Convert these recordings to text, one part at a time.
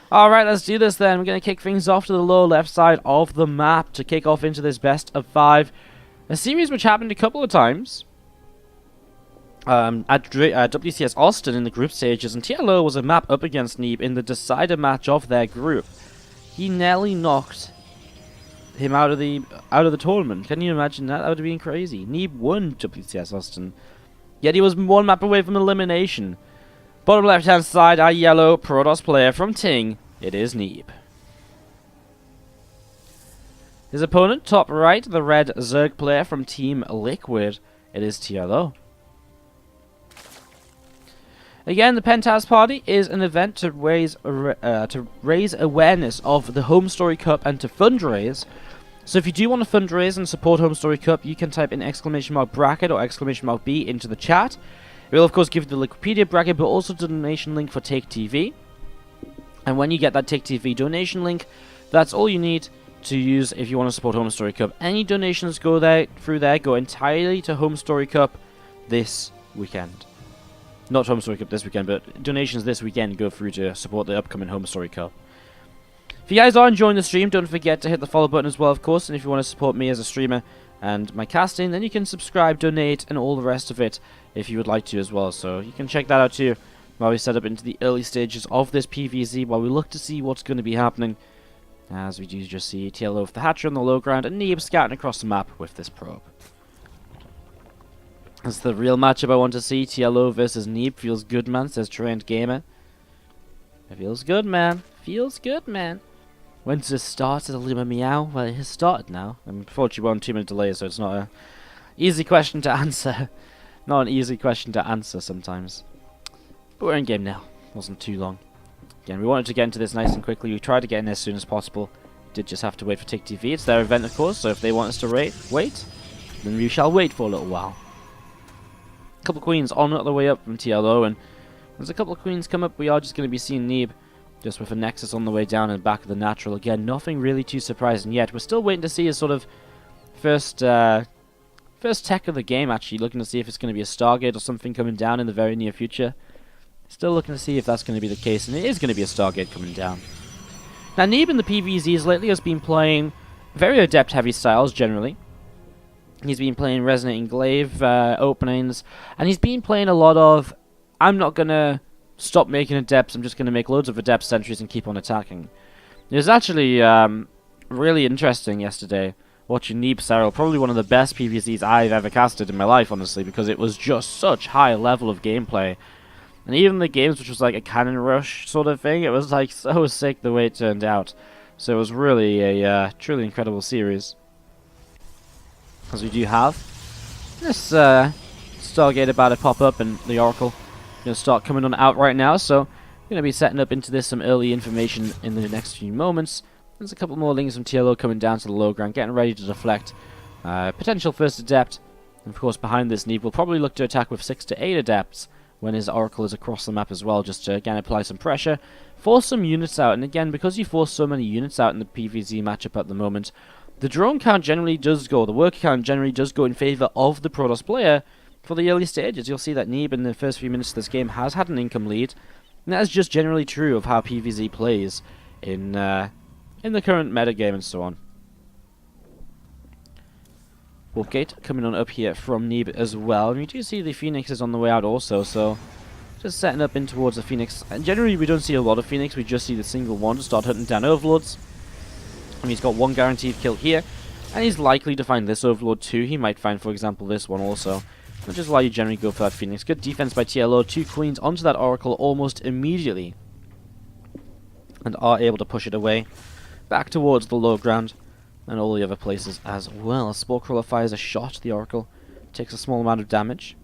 Alright, let's do this then. We're going to kick things off to the lower left side of the map to kick off into this best of 5. A series which happened a couple of times at WCS Austin in the group stages, and TLO was a map up against Neeb in the decider match of their group. He nearly knocked him out of the tournament. Can you imagine that? That would have been crazy. Neeb won WCS Austin, yet he was one map away from elimination. Bottom left hand side, our yellow Protoss player from Ting. It is Neeb. His opponent, top right, the red Zerg player from Team Liquid. It is TLO. Again, the Penthouse Party is an event to raise awareness of the Home Story Cup and to fundraise. So if you do want to fundraise and support Home Story Cup, you can type in !bracket or !B into the chat. It will of course give you the Wikipedia bracket, but also the donation link for Take TV. And when you get that Take TV donation link, that's all you need to use if you want to support Home Story Cup. Any donations go entirely to Home Story Cup this weekend. Not Home Story Cup this weekend, but donations this weekend go through to support the upcoming Home Story Cup. If you guys are enjoying the stream, don't forget to hit the follow button as well, of course. And if you want to support me as a streamer and my casting, then you can subscribe, donate, and all the rest of it if you would like to as well. So you can check that out too while we set up into the early stages of this PvZ, while we look to see what's going to be happening. As we do just see TLO with the Hatcher on the low ground and Neeb scouting across the map with this probe. That's the real matchup I want to see. TLO versus Neeb. Feels good, man, says Trained Gamer. It feels good, man. Feels good, man. When does it start? Says a little meow. Well, it has started now. Unfortunately, we're on 2-minute delay, so it's not an easy question to answer. Not an easy question to answer sometimes. But we're in game now. Wasn't too long. Again, we wanted to get into this nice and quickly. We tried to get in as soon as possible. Did just have to wait for Take TV. It's their event, of course, so if they want us to wait, then we shall wait for a little while. A couple of queens on the way up from TLO, and as a couple of queens come up, we are just going to be seeing Neeb just with a Nexus on the way down and back of the natural. Again, nothing really too surprising yet. We're still waiting to see his sort of first tech of the game, actually. Looking to see if it's going to be a Stargate or something coming down in the very near future. Still looking to see if that's going to be the case, and it is going to be a Stargate coming down. Now, Neeb in the PvZs lately has been playing very adept-heavy styles, generally. He's been playing Resonating Glaive openings, and he's been playing a lot of, I'm not going to stop making adepts, I'm just going to make loads of adept sentries and keep on attacking. It was actually really interesting yesterday watching Neeb Cyril, probably one of the best PvZs I've ever casted in my life, honestly, because it was just such high level of gameplay. And even the games, which was like a cannon rush sort of thing, it was like so sick the way it turned out. So it was really a truly incredible series. As we do have this Stargate about to pop up, and the Oracle going to start coming on out right now. So we're going to be setting up into this some early information in the next few moments. There's a couple more links from TLO coming down to the low ground, getting ready to deflect. Potential first adept. And of course, behind this, Neeb will probably look to attack with 6 to 8 adepts when his Oracle is across the map as well, just to again apply some pressure, force some units out. And again, because you force so many units out in the PvZ matchup at the moment, the drone count generally does go, the worker count generally does go in favor of the Protoss player for the early stages. You'll see that Neeb in the first few minutes of this game has had an income lead, and that is just generally true of how PvZ plays in the current metagame and so on. Wolfgate coming on up here from Neeb as well. And we do see the Phoenix is on the way out also, so just setting up in towards the Phoenix. And generally we don't see a lot of Phoenix, we just see the single one to start hunting down Overlords. And he's got one guaranteed kill here, and he's likely to find this Overlord too. He might find, for example, this one also, which is why you generally go for that Phoenix. Good defense by TLO, 2 queens onto that Oracle almost immediately, and are able to push it away back towards the low ground and all the other places as well. Spore Crawler fires a shot. The Oracle takes a small amount of damage.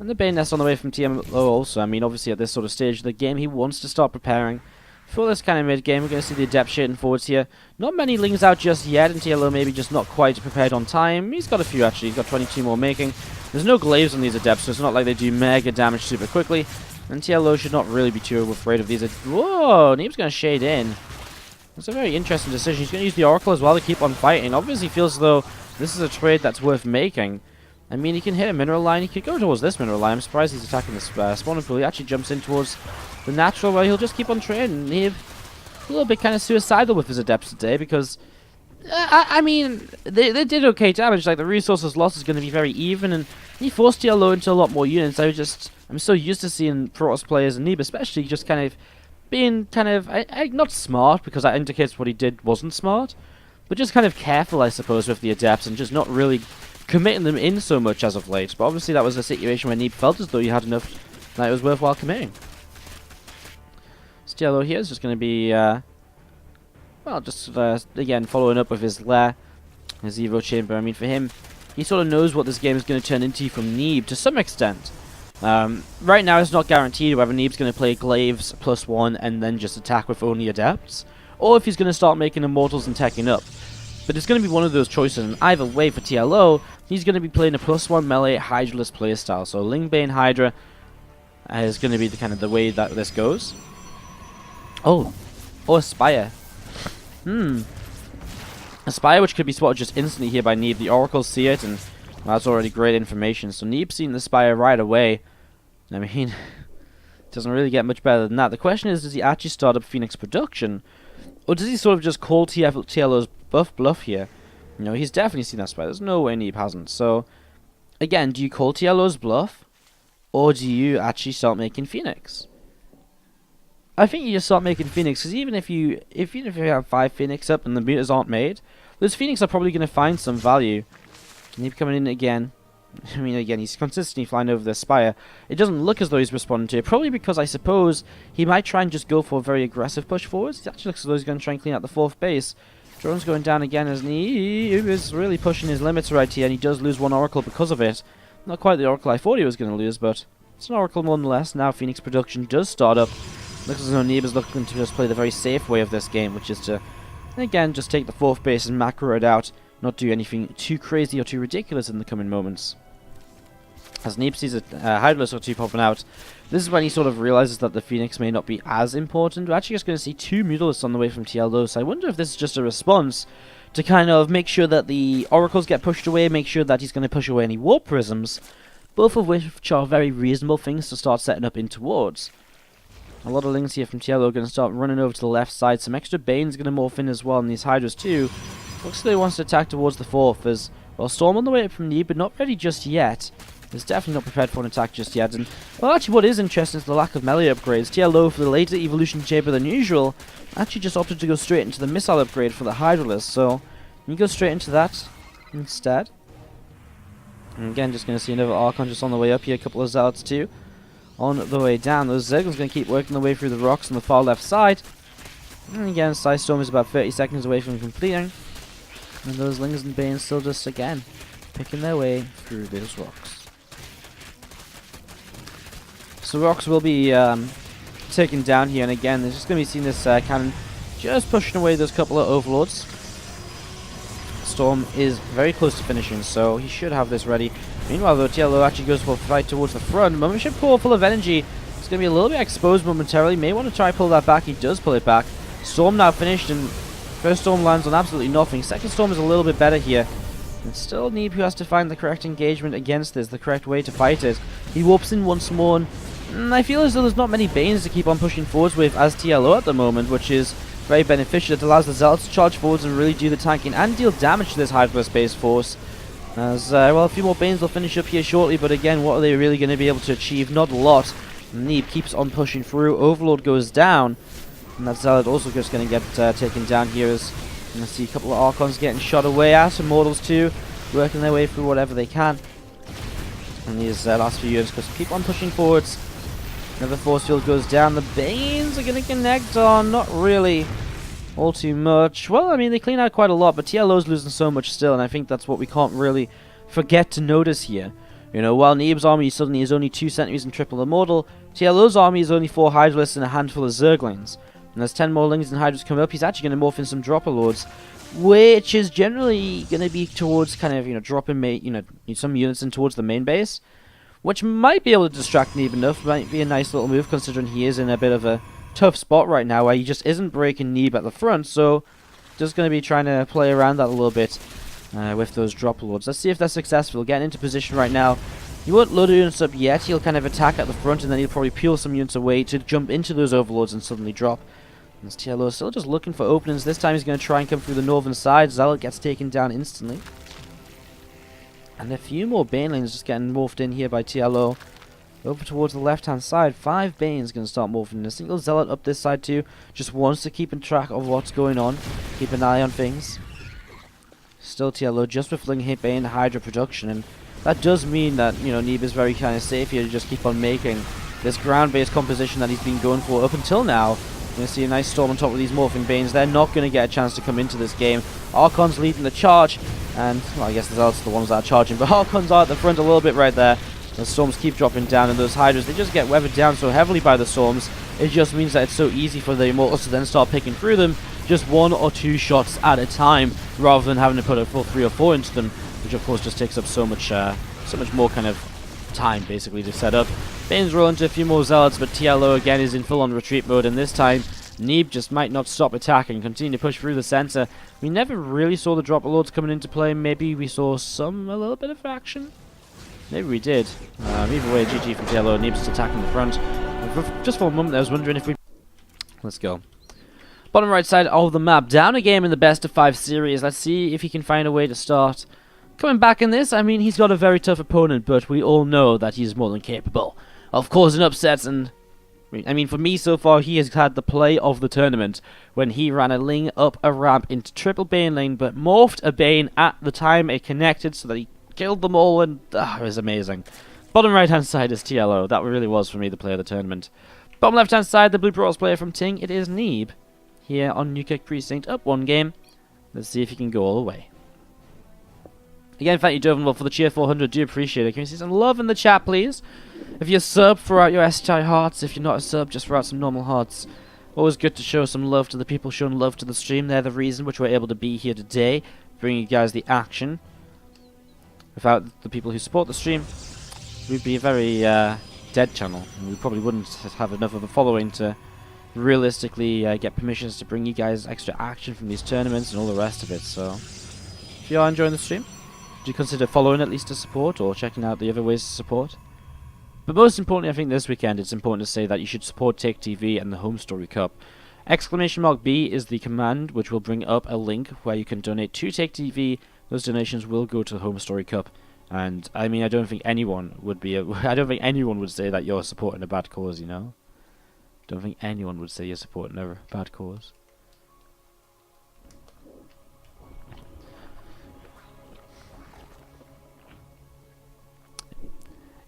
And the Bayonet's on the way from TLO also. I mean, obviously at this sort of stage of the game, he wants to start preparing for this kind of mid-game. We're going to see the Adept shading forwards here. Not many Lings out just yet, and TLO maybe just not quite prepared on time. He's got a few actually. He's got 22 more making. There's no Glaives on these Adepts, so it's not like they do mega damage super quickly. And TLO should not really be too afraid of these. Whoa, Neeb's going to shade in. It's a very interesting decision. He's going to use the Oracle as well to keep on fighting. Obviously feels as though this is a trade that's worth making. I mean, he can hit a mineral line. He could go towards this mineral line. I'm surprised he's attacking this spawning pool. He actually jumps in towards the natural, where he'll just keep on trading. Neeb, a little bit kind of suicidal with his adepts today, because I mean, they did okay damage. Like, the resources lost is going to be very even, and he forced TLO into a lot more units. I'm so used to seeing Protoss players and Neeb especially just kind of being kind of not smart, because that indicates what he did wasn't smart, but just kind of careful, I suppose, with the adepts, and just not really committing them in so much as of late. But obviously that was a situation where Neeb felt as though he had enough that it was worthwhile committing. TLO here is just going to be, well, just again following up with his lair, his Evo chamber. I mean, for him, he sort of knows what this game is going to turn into from Neeb to some extent. Right now, it's not guaranteed whether Neeb's going to play Glaives +1 and then just attack with only adepts, or if he's going to start making Immortals and teching up. But it's going to be one of those choices, and either way for TLO, he's going to be playing a +1 melee Hydraless playstyle. So Lingbane Hydra is going to be the kind of the way that this goes. Oh, Aspire. Aspire, which could be spotted just instantly here by Neeb. The Oracles see it, and that's already great information. So Neeb seeing the Spire right away. I mean, it doesn't really get much better than that. The question is, does he actually start up Phoenix production, or does he sort of just call TLO's bluff here? You know, he's definitely seen that Spire. There's no way Neeb hasn't. So, again, do you call TLO's bluff, or do you actually start making Phoenix? I think you just start making Phoenix, because even if you have 5 Phoenix up and the meters aren't made, those Phoenix are probably going to find some value. Neeb coming in again. I mean, again, he's consistently flying over the Spire. It doesn't look as though he's responding to it, probably because I suppose he might try and just go for a very aggressive push forwards. He actually looks as though he's going to try and clean out the 4th base. Drone's going down again as Neeb is really pushing his limits right here, and he does lose 1 Oracle because of it. Not quite the Oracle I thought he was going to lose, but it's an Oracle nonetheless. Now Phoenix production does start up. Looks as though Neeb is looking to just play the very safe way of this game, which is to, again, just take the 4th base and macro it out, not do anything too crazy or too ridiculous in the coming moments. As Neeb sees a Hydraless or 2 popping out, this is when he sort of realizes that the Phoenix may not be as important. We're actually just going to see 2 Mutalisks on the way from TLO, so I wonder if this is just a response to kind of make sure that the Oracles get pushed away, make sure that he's going to push away any Warp Prisms, both of which are very reasonable things to start setting up in towards. A lot of Lings here from TLO are going to start running over to the left side. Some extra Bane's going to morph in as well, and these Hydras too. Looks like he wants to attack towards the 4th as, well, Storm on the way up from Neeb, but not ready just yet. He's definitely not prepared for an attack just yet. And, well, actually what is interesting is the lack of melee upgrades. TLO, for the later evolution chamber than usual, actually just opted to go straight into the missile upgrade for the Hydraless. So, you go straight into that instead. And again, just going to see another Archon just on the way up here. A couple of Zealots too on the way down. Those Zerglings going to keep working their way through the rocks on the far left side. And again, Psy Storm is about 30 seconds away from completing. And those Lings and Banes still just, again, picking their way through those rocks. So rocks will be taken down here, and again, there's just going to be seeing this cannon just pushing away those couple of Overlords. Storm is very close to finishing, so he should have this ready. Meanwhile, though, TLO actually goes for a fight towards the front. Mothership Core full of energy. It's going to be a little bit exposed momentarily. May want to try pull that back. He does pull it back. Storm now finished, and first Storm lands on absolutely nothing. Second Storm is a little bit better here. And still Neeb who has to find the correct engagement against this, the correct way to fight it. He warps in once more, and I feel as though there's not many Banes to keep on pushing forwards with as TLO at the moment, which is very beneficial. It allows the Zealots to charge forwards and really do the tanking and deal damage to this Hydraless base force. As, well, a few more Banes will finish up here shortly, but again, what are they really going to be able to achieve? Not a lot. Neeb keeps on pushing through. Overlord goes down, and that Zealot also just going to get taken down here. As you're going to see a couple of Archons getting shot away at. Immortals too, working their way through whatever they can. And these last few units just keep on pushing forwards. Another force field goes down. The Banes are going to connect on, not really all too much. Well, I mean, they clean out quite a lot, but TLO's losing so much still, and I think that's what we can't really forget to notice here. You know, while Neeb's army suddenly is only 2 centimeters and triple immortal, TLO's army is only 4 Hydralisks and a handful of Zerglings. And as 10 more Lings and Hydras come up, he's actually going to morph in some Dropper Lords, which is generally going to be towards kind of, dropping, some units in towards the main base, which might be able to distract Neeb enough. Might be a nice little move, considering he is in a bit of a tough spot right now where he just isn't breaking Neeb at the front, so just going to be trying to play around that a little bit. with those drop lords. Let's see if they're successful. Getting into position right now. He won't load units up yet. He'll kind of attack at the front, and then he'll probably peel some units away to jump into those overlords and suddenly drop. And this TLO is still just looking for openings. This time he's going to try and come through the northern side. Zealot gets taken down instantly. And a few more banelings just getting morphed in here by TLO. Over towards the left-hand side, 5 Banes going to start morphing. A single Zealot up this side too. Just wants to keep in track of what's going on. Keep an eye on things. Still TLO just with Hit Bane Hydra production. And that does mean that, you know, Neeb is very kind of safe here to just keep on making this ground-based composition that he's been going for up until now. You're going to see a nice storm on top of these morphing Banes. They're not going to get a chance to come into this game. Archon's leading the charge. And, well, I guess the Zealots are the ones that are charging. But Archon's are at the front a little bit right there. The storms keep dropping down, and those Hydras, they just get weathered down so heavily by the storms. It just means that it's so easy for the Immortals to then start picking through them, just 1 or 2 shots at a time, rather than having to put a full 3 or 4 into them, which of course just takes up so much more kind of time, basically, to set up. Bane's roll into a few more Zealots, but TLO again is in full-on retreat mode, and this time, Neeb just might not stop attacking, continue to push through the center. We never really saw the drop lords coming into play. Maybe we saw a little bit of action. Maybe we did. Either way, GG from TLO. Neeb's just attacking the front. Just for a moment, I was wondering if we... Let's go. Bottom right side of the map. Down a game in the best of 5 series. Let's see if he can find a way to start coming back in this. I mean, he's got a very tough opponent, but we all know that he's more than capable of causing upsets. And I mean, for me so far, he has had the play of the tournament when he ran a Ling up a ramp into triple Bane lane, but morphed a Bane at the time it connected so that he killed them all, and it was amazing. Bottom right hand side is TLO. That really was for me the player of the tournament. Bottom left hand side, the Blue Brawls player from Ting. It is Neeb here on Newkirk Precinct, up 1 game. Let's see if he can go all the way. Again, thank you, Dovenwell, for the cheer 400. Do appreciate it. Can you see some love in the chat, please? If you're a sub, throw out your STI hearts. If you're not a sub, just throw out some normal hearts. Always good to show some love to the people showing love to the stream. They're the reason which we're able to be here today, bringing you guys the action. Without the people who support the stream, we'd be a very dead channel, and we probably wouldn't have enough of a following to realistically get permissions to bring you guys extra action from these tournaments and all the rest of it. So, if you are enjoying the stream, do you consider following at least to support, or checking out the other ways to support? But most importantly, I think this weekend it's important to say that you should support Take TV and the Home Story Cup. !B is the command which will bring up a link where you can donate to Take TV. Those donations will go to the Home Story Cup, and I mean, I don't think anyone would say that you're supporting a bad cause, you know? Don't think anyone would say you're supporting a bad cause.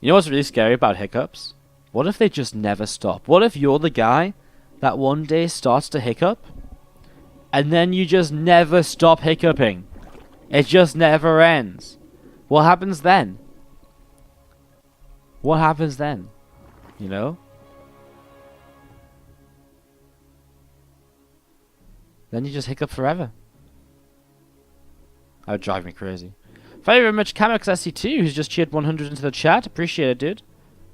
You know what's really scary about hiccups? What if they just never stop? What if you're the guy that one day starts to hiccup, and then you just never stop hiccuping? It just never ends. What happens then? What happens then? You know? Then you just hiccup forever. That would drive me crazy. Thank you very much, CamXSC2, who's just cheered 100 into the chat. Appreciate it, dude.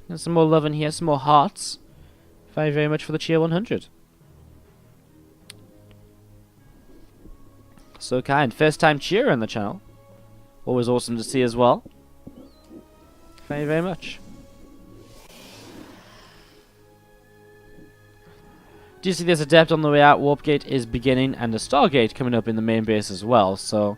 There's some more love in here, some more hearts. Thank you very much for the cheer 100. So kind. First time cheerer on the channel. Always awesome to see as well. Thank you very much. Do you see there's Adept on the way out? Warp Gate is beginning, and a Stargate coming up in the main base as well. So,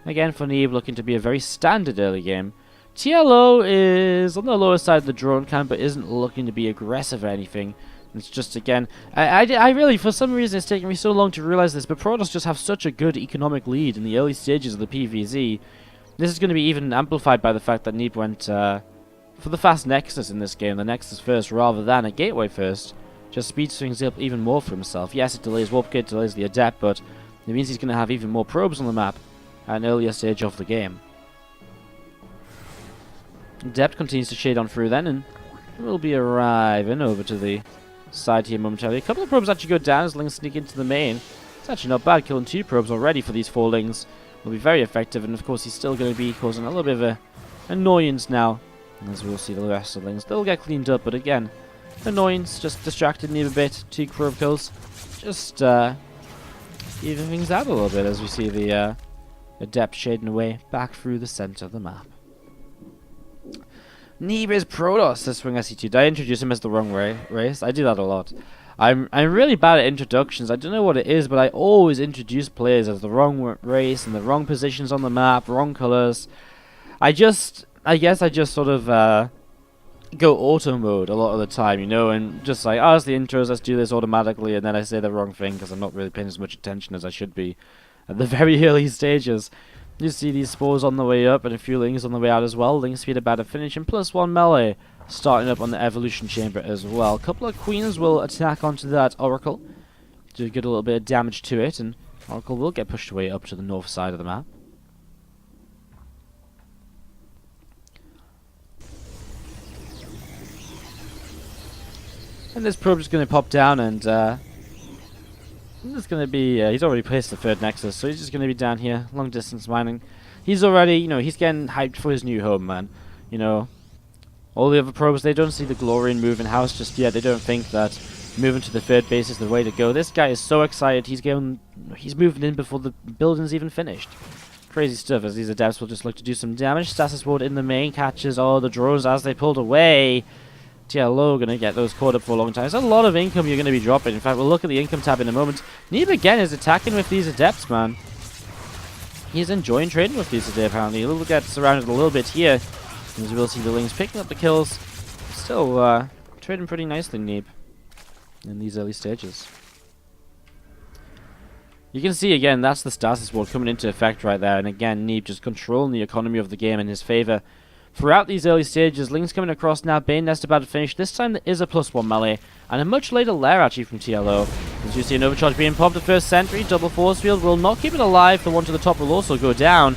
again, for Neeb, looking to be a very standard early game. TLO is on the lower side of the drone camp, but isn't looking to be aggressive or anything. It's just, again, I really, for some reason, it's taken me so long to realize this, but Protoss just have such a good economic lead in the early stages of the PvZ. This is going to be even amplified by the fact that Neeb went for the fast Nexus in this game, the Nexus first rather than a Gateway first. Just speeds things up even more for himself. Yes, it delays Warp Gate, delays the Adept, but it means he's going to have even more probes on the map at an earlier stage of the game. Adept continues to shade on through then, and we'll be arriving over to the side here momentarily. A couple of probes actually go down as Lings sneak into the main. It's actually not bad, killing 2 probes already for these 4 Lings. Will be very effective, and of course he's still going to be causing a little bit of a annoyance now. As we'll see the rest of the Lings. They'll get cleaned up, but again, annoyance, just distracted Neeb a bit. 2 probe kills. Just even things out a little bit as we see the Adept shading away back through the center of the map. Neeb is Protoss, this swing SC2. Did I introduce him as the wrong race? I do that a lot. I'm really bad at introductions. I don't know what it is, but I always introduce players as the wrong race and the wrong positions on the map, wrong colors. I guess I just sort of go auto mode a lot of the time, you know, and just like, oh, it's the intros, let's do this automatically, and then I say the wrong thing because I'm not really paying as much attention as I should be at the very early stages. You see these spores on the way up and a few lings on the way out as well. Ling speed about to finish and +1 melee starting up on the evolution chamber as well. A couple of queens will attack onto that oracle to get a little bit of damage to it, and oracle will get pushed away up to the north side of the map. And this probe is going to pop down, and it's going to be, he's already placed the third nexus, so he's just going to be down here, long distance mining. He's already, you know, he's getting hyped for his new home, man. You know, all the other probes, they don't see the glory in moving house just yet. They don't think that moving to the third base is the way to go. This guy is so excited, he's moving in before the building's even finished. Crazy stuff, as these adepts will just look to do some damage. Stasis ward in the main catches all the drones as they pulled away. TLO going to get those caught up for a long time. There's a lot of income you're going to be dropping. In fact, we'll look at the income tab in a moment. Neeb again is attacking with these adepts, man. He's enjoying trading with these today, apparently. He'll get surrounded a little bit here. As we'll see the Lings picking up the kills. Still trading pretty nicely, Neeb, in these early stages. You can see again, that's the stasis ward coming into effect right there. And again, Neeb just controlling the economy of the game in his favor. Throughout these early stages, Ling's coming across now, Bane Nest about to finish. This time there is a +1 melee, and a much later lair actually from TLO. As you see an overcharge being popped, the first sentry, double force field will not keep it alive, the one to the top will also go down.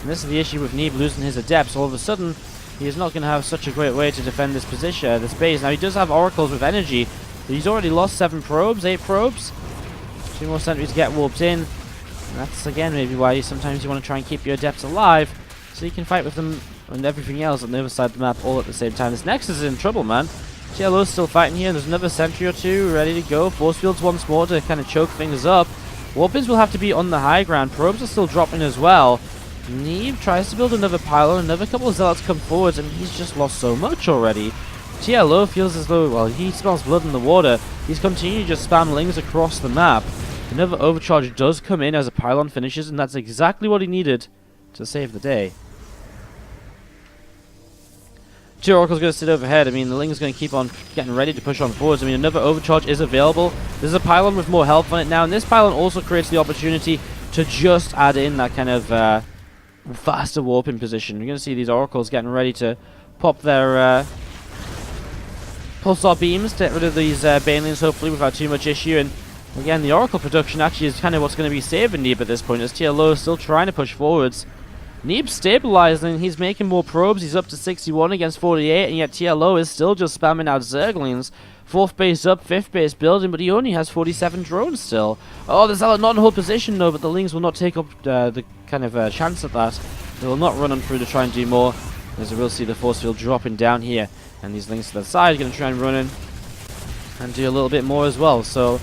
And this is the issue with Neeb losing his adepts. All of a sudden, he is not going to have such a great way to defend this position, this base. Now he does have oracles with energy, but he's already lost 7 probes, 8 probes. 2 more sentries get warped in. And that's again maybe why sometimes you want to try and keep your adepts alive, so you can fight with them and everything else on the other side of the map all at the same time. This Nexus is in trouble, man. TLO's still fighting here, and there's another sentry or two ready to go. Force fields once more to kind of choke things up. Warpins will have to be on the high ground. Probes are still dropping as well. Neeb tries to build another pylon. Another couple of zealots come forwards, and he's just lost so much already. TLO feels as though, well, he smells blood in the water. He's continuing to just spam Lings across the map. Another overcharge does come in as a pylon finishes, and that's exactly what he needed to save the day. 2 oracles going to sit overhead. I mean, the Ling's going to keep on getting ready to push on forwards. I mean, another overcharge is available. There's a pylon with more health on it now, and this pylon also creates the opportunity to just add in that kind of faster warping position. You're going to see these oracles getting ready to pop their pulsar beams to get rid of these banelings, hopefully without too much issue. And again, the oracle production actually is kind of what's going to be saving Neeb at this point, as TLO is still trying to push forwards. Neeb stabilizing, he's making more probes, he's up to 61 against 48, and yet TLO is still just spamming out Zerglings. 4th base up, 5th base building, but he only has 47 drones still. Oh, the Zealot not in hold position though, but the Lings will not take up the kind of chance at that. They will not run on through to try and do more, as we'll see the force field dropping down here, and these Lings to the side are going to try and run in and do a little bit more as well. So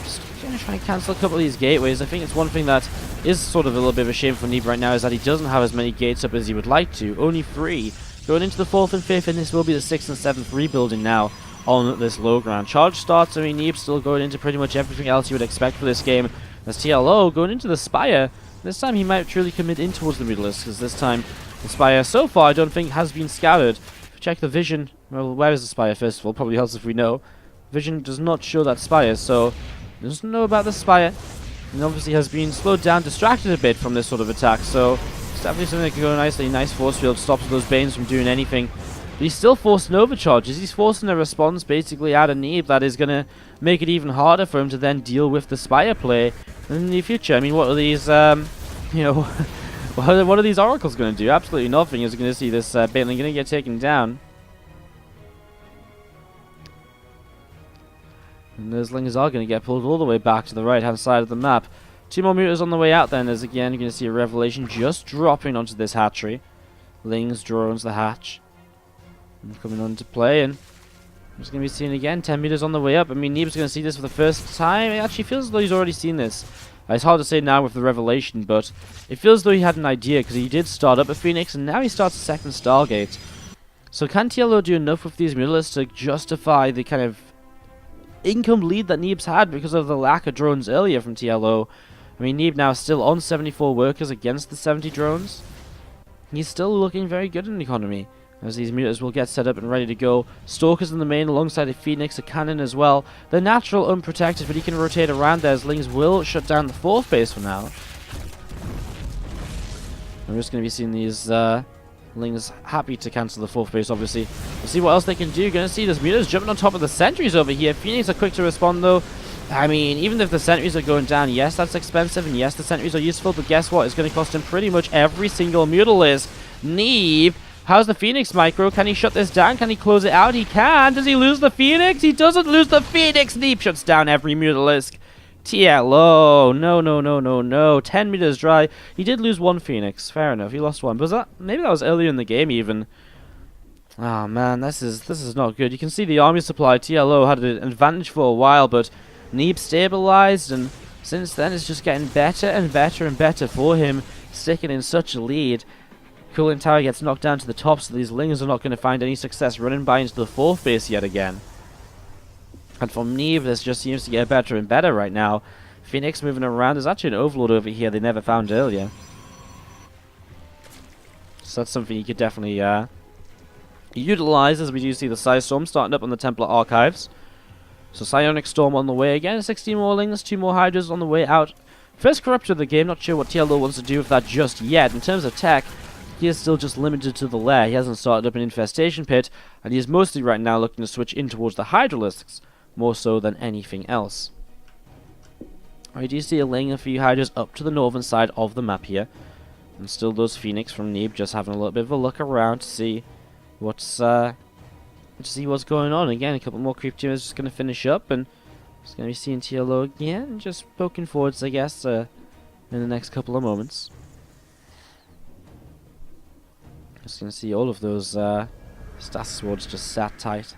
just going to try and cancel a couple of these gateways. I think it's one thing that is sort of a little bit of a shame for Neeb right now, is that he doesn't have as many gates up as he would like to. Only 3. Going into the 4th and 5th, and this will be the 6th and 7th rebuilding now on this low ground. Charge starts, I mean, Neeb still going into pretty much everything else you would expect for this game. As TLO going into the Spire, this time he might truly commit in towards the Mutalisk, because this time the Spire so far I don't think has been scouted. If you check the vision, well, where is the Spire first of all? Probably helps if we know. Vision does not show that Spire, so doesn't know about the Spire. And obviously has been slowed down, distracted a bit from this sort of attack, so it's definitely something that can go nicely. Nice force field stops those Banes from doing anything. But he's still forcing overcharges. He's forcing a response basically out of Neeb that is going to make it even harder for him to then deal with the Spire play in the future. I mean, what are these, you know, what are these oracles going to do? Absolutely nothing. As you're going to see this Baneling going to get taken down. And those Lings are going to get pulled all the way back to the right-hand side of the map. 2 more meters on the way out then, as again, you're going to see a Revelation just dropping onto this hatchery. Lings, drones, the hatch. And coming on to play, and I'm just going to be seeing again, 10 meters on the way up. I mean, Neeb's going to see this for the first time. It actually feels as though he's already seen this. It's hard to say now with the revelation, but it feels as though he had an idea, because he did start up a Phoenix, and now he starts a second Stargate. So can TLO do enough with these Mutalisks to justify the kind of income lead that Neeb's had because of the lack of drones earlier from TLO? I mean, Neeb now still on 74 workers against the 70 drones. He's still looking very good in the economy, as these mutas will get set up and ready to go. Stalkers in the main alongside a Phoenix, a cannon as well. They're natural, unprotected, but he can rotate around there as Lings will shut down the 4th base for now. I'm just going to be seeing these Lings happy to cancel the 4th base, obviously. We'll see what else they can do. Going to see this mutas jumping on top of the sentries over here. Phoenix are quick to respond though. I mean, even if the sentries are going down, yes, that's expensive, and yes, the sentries are useful, but guess what? It's going to cost him pretty much every single Mutalisk. Neeb, how's the Phoenix micro? Can he shut this down? Can he close it out? He can. Does he lose the Phoenix? He doesn't lose the Phoenix. Neeb shuts down every Mutalisk. TLO. No, no, no, no, no. 10 meters dry. He did lose one Phoenix. Fair enough. He lost one. But maybe that was earlier in the game even. Oh man, this is not good. You can see the army supply. TLO had an advantage for a while, but Neeb stabilized, and since then it's just getting better and better and better for him, sticking in such a lead. Cooling Tower gets knocked down to the top, so these Lings are not going to find any success running by into the 4th base yet again. And for Neeb, this just seems to get better and better right now. Phoenix moving around. There's actually an Overlord over here they never found earlier. So that's something you could definitely utilize, as we do see the Psy Storm starting up on the Templar Archives. So Psionic Storm on the way again, 16 more Lings, 2 more Hydras on the way out. First Corruptor of the game, not sure what TLO wants to do with that just yet. In terms of tech, he is still just limited to the lair. He hasn't started up an Infestation Pit, and he is mostly right now looking to switch in towards the Hydralisks, more so than anything else. I do see a Ling, a few Hydras up to the northern side of the map here. And still those Phoenix from Neeb just having a little bit of a look around to see what's going on. Again, a couple more creep teamers just going to finish up, and just going to be seeing TLO again, and just poking forwards, I guess, in the next couple of moments. Just going to see all of those Stasis Swords just sat tight.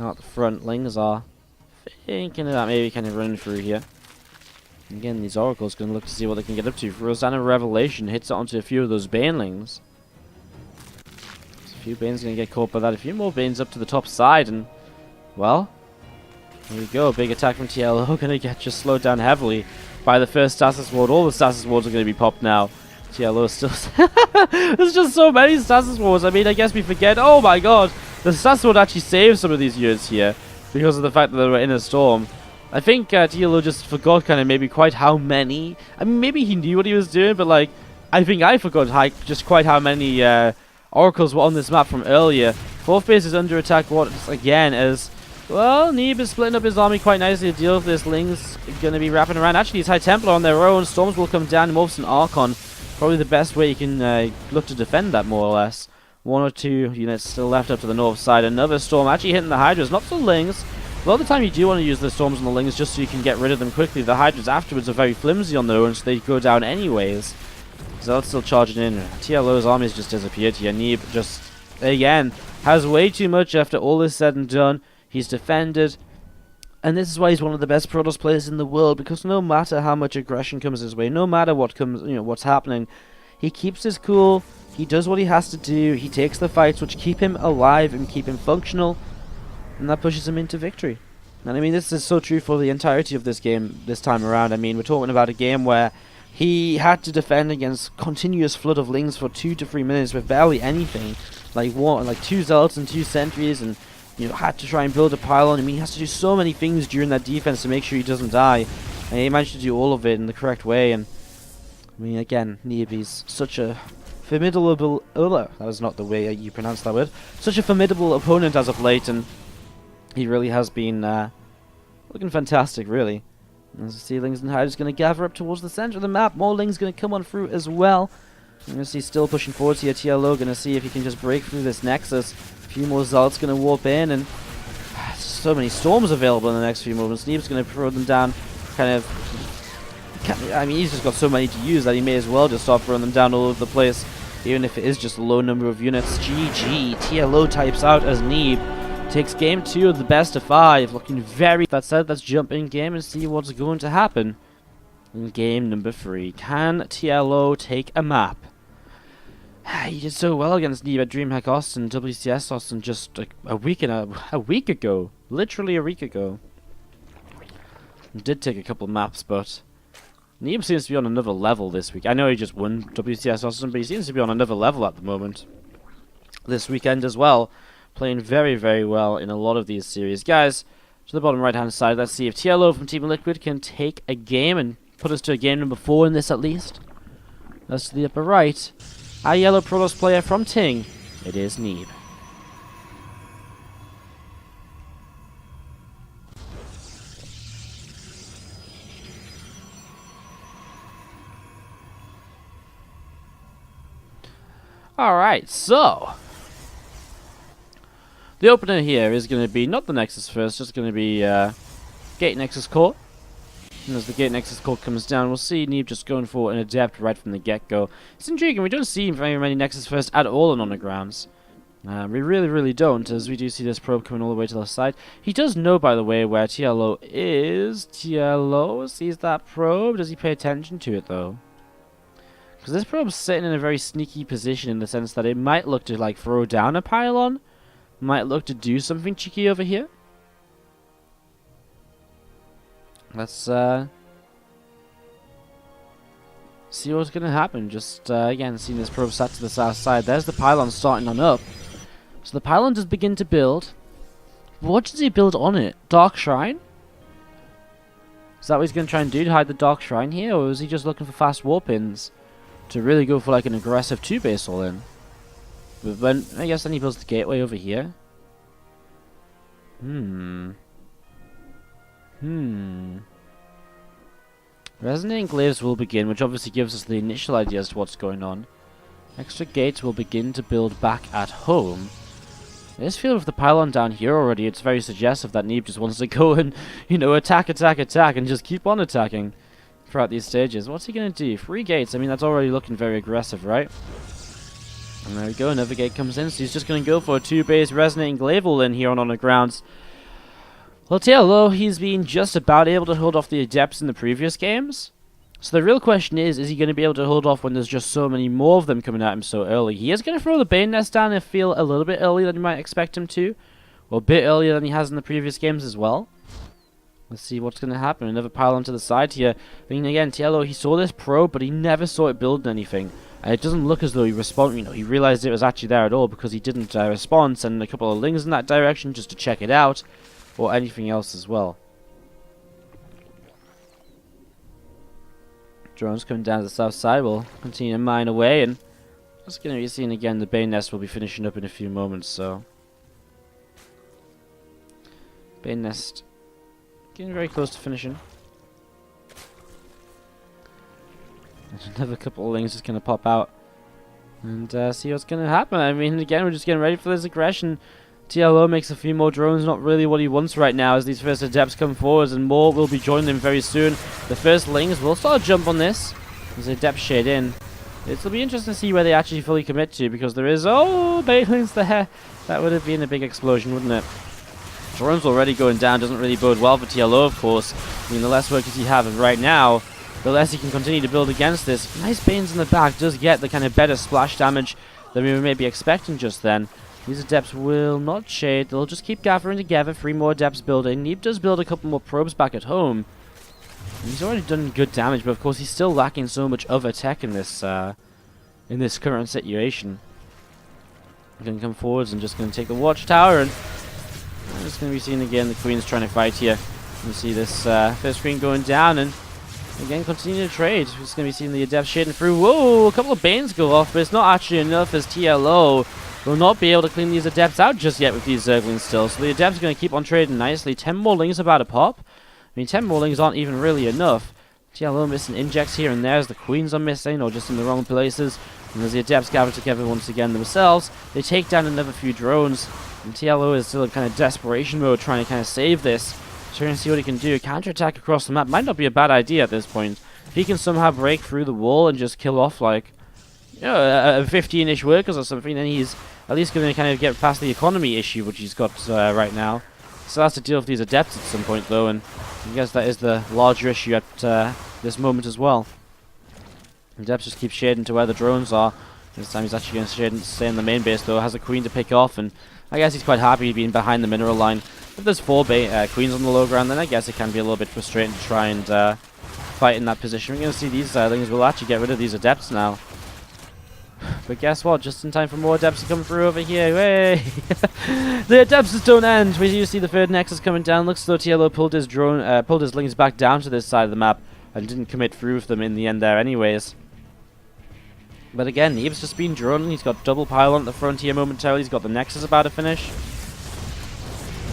Out the front, Lings are thinking about maybe kind of running through here. Again, these Oracles going to look to see what they can get up to. Rosanna Revelation hits it onto a few of those Banelings. A few Banes going to get caught by that. A few more Banes up to the top side, and, well, there we go. Big attack from TLO. Going to get just slowed down heavily by the first Stasis Ward. All the Stasis Wards are going to be popped now. TLO is still... There's just so many Stasis Wards. I mean, I guess we forget... Oh my god! The Stasis Ward actually saved some of these units here because of the fact that they were in a storm. I think TLO just forgot kind of maybe quite how many... I mean, maybe he knew what he was doing, but, like, I think I forgot just quite how many Oracles were on this map from earlier. 4th base is under attack once again as... Well, Neeb is splitting up his army quite nicely to deal with this. Ling's going to be wrapping around. Actually, it's High Templar on their own. Storms will come down. Morphs and Archon. Probably the best way you can look to defend that, more or less. 1 or 2 units still left up to the north side. Another Storm actually hitting the Hydras. Not the Lings. A lot of the time you do want to use the Storms on the Lings just so you can get rid of them quickly. The Hydras afterwards are very flimsy on their own, so they go down anyways. Zealot's still charging in. TLO's army's just disappeared here. Neeb just, again, has way too much after all is said and done. He's defended. And this is why he's one of the best Protoss players in the world, because no matter how much aggression comes his way, no matter what comes, what's happening, he keeps his cool, he does what he has to do, he takes the fights which keep him alive and keep him functional, and that pushes him into victory. And I mean, this is so true for the entirety of this game this time around. I mean, we're talking about a game where he had to defend against continuous flood of Lings for 2 to 3 minutes with barely anything, like 2 Zealots and 2 Sentries, and had to try and build a pylon. I mean, he has to do so many things during that defense to make sure he doesn't die. And he managed to do all of it in the correct way. And, I mean, again, Neeb is such a formidable... that is not the way you pronounce that word. Such a formidable opponent as of late. And he really has been looking fantastic, really. As the see, Lings and Hydras going to gather up towards the center of the map. More Lings going to come on through as well. You're going to see still pushing forwards here. TLO going to see if he can just break through this Nexus. A few more Zealots going to warp in, and so many Storms available in the next few moments. Neeb's going to throw them down, I mean, he's just got so many to use that he may as well just start throwing them down all over the place, even if it is just a low number of units. GG. TLO types out as Neeb takes game 2 of the best of 5, looking very... That said, let's jump in game and see what's going to happen. in game number 3. Can TLO take a map? He did so well against Neeb at DreamHack Austin, WCS Austin just a week ago. Literally a week ago. Did take a couple maps, but Neeb seems to be on another level this week. I know he just won WCS Austin, but he seems to be on another level at the moment. This weekend as well. Playing very, very well in a lot of these series. Guys, to the bottom right hand side, let's see if TLO from Team Liquid can take a game and put us to a game number 4 in this at least. That's to the upper right. Our yellow Protoss player from Ting, it is Neeb. Alright, so the opener here is going to be not the Nexus first, just going to be Gate Nexus Core. And as the Gate Nexus Core comes down, we'll see Neeb just going for an Adept right from the get-go. It's intriguing, we don't see very many Nexus first at all on the grounds. We really, really don't, as we do see this probe coming all the way to the side. He does know, by the way, where TLO is. TLO sees that probe. Does he pay attention to it, though? Because this probe's sitting in a very sneaky position in the sense that it might look to, like, throw down a pylon. Might look to do something cheeky over here. Let's see what's going to happen. Just, again, seeing this probe sat to the south side. There's the pylon starting on up. So the pylon does begin to build. What does he build on it? Dark Shrine? Is that what he's going to try and do, to hide the Dark Shrine here? Or is he just looking for fast warp ins to really go for, like, an aggressive 2-base all-in? But then, I guess then he builds the gateway over here. Resonating Glaives will begin, which obviously gives us the initial idea as to what's going on. Extra gates will begin to build back at home. I just feel with the pylon down here already, it's very suggestive that Neeb just wants to go and, you know, attack, and just keep on attacking throughout these stages. What's he going to do? 3 gates, I mean, that's already looking very aggressive, right? And there we go, another gate comes in, so he's just going to go for a 2-base Resonating Glaive all in here on the grounds. Well, TLO, he's been just about able to hold off the Adepts in the previous games. So the real question is he going to be able to hold off when there's just so many more of them coming at him so early? He is going to throw the Bane Nest down, I feel, a little bit earlier than you might expect him to. Or a bit earlier than he has in the previous games as well. Let's see what's going to happen. Another pylon to the side here. I mean, again, TLO, he saw this probe, but he never saw it building anything. And it doesn't look as though he responded, you know, he realized it was actually there at all because he didn't respond, sending a couple of lings in that direction just to check it out. Or anything else as well. Drones coming down to the south side will continue to mine away, and that's going to be seen again. The Bane Nest will be finishing up in a few moments, so. Bane Nest getting very close to finishing. And another couple of lings is going to pop out and see what's going to happen. I mean, again, we're just getting ready for this aggression. TLO makes a few more drones, not really what he wants right now as these first Adepts come forwards, and more will be joining him very soon. The first lings will start a jump on this as the Adepts shade in. It'll be interesting to see where they actually fully commit to, because there is, banelings there. That would have been a big explosion, wouldn't it? Drones already going down doesn't really bode well for TLO, of course. I mean, the less workers he has right now, the less he can continue to build against this. Nice Banes in the back does get the kind of better splash damage than we may be expecting just then. These Adepts will not shade, they'll just keep gathering together. 3 more Adepts building. Neeb does build a couple more probes back at home. And he's already done good damage, but of course he's still lacking so much other tech in this current situation. He's going to come forwards and just going to take the watchtower, and it's going to be seen again. The Queen's trying to fight here. You see this first Queen going down, and again continue to trade. We're just going to be seeing the Adepts shading through. Whoa, a couple of Banes go off, but it's not actually enough as TLO will not be able to clean these Adepts out just yet with these Zerglings still. So the Adepts are going to keep on trading nicely. 10 more lings about to pop. I mean, 10 more lings aren't even really enough. TLO missing injects here and there as the Queens are missing or just in the wrong places. And as the Adepts gather together once again themselves, they take down another few drones. And TLO is still in kind of desperation mode, trying to kind of save this. Trying to see what he can do. Counterattack across the map might not be a bad idea at this point. If he can somehow break through the wall and just kill off, like, you know, 15-ish workers or something, then he's at least going to kind of get past the economy issue which he's got right now. Still has to deal with these Adepts at some point though, and I guess that is the larger issue at this moment as well. Adepts just keep shading to where the drones are. This time he's actually going to stay in the main base though. Has a queen to pick off, and I guess he's quite happy being behind the mineral line. If there's 4 queens on the low ground, then I guess it can be a little bit frustrating to try and fight in that position. We're going to see these things will actually get rid of these adepts now. But guess what? Just in time for more adepts to come through over here. Hey! The adepts just don't end. We do see the third nexus coming down. Looks as though TLO pulled his lings back down to this side of the map and didn't commit through with them in the end there anyways. But again, Neeb's just been drawn. He's got double pylon at the frontier momentarily. He's got the nexus about to finish.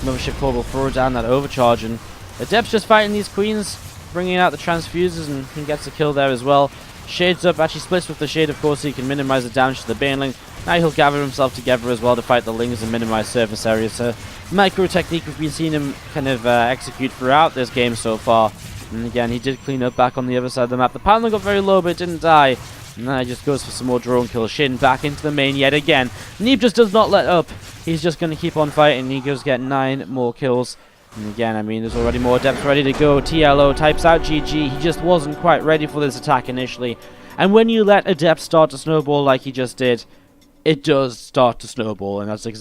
Mothership Core will throw down that overcharge, and Adept's just fighting these queens, bringing out the transfuses, and he gets a kill there as well. Shades up, actually splits with the Shade, of course, so he can minimize the damage to the Baneling. Now he'll gather himself together as well to fight the Lings and minimize surface areas. So, micro technique we've been seeing him kind of execute throughout this game so far. And again, he did clean up back on the other side of the map. The Pylon got very low, but it didn't die. And then he just goes for some more drone kills. Shin back into the main yet again. Neeb just does not let up. He's just going to keep on fighting. He goes get 9 more kills. And again, I mean, there's already more Adepts ready to go. TLO types out GG. He just wasn't quite ready for this attack initially. And when you let Adepts start to snowball like he just did, it does start to snowball. And that's exactly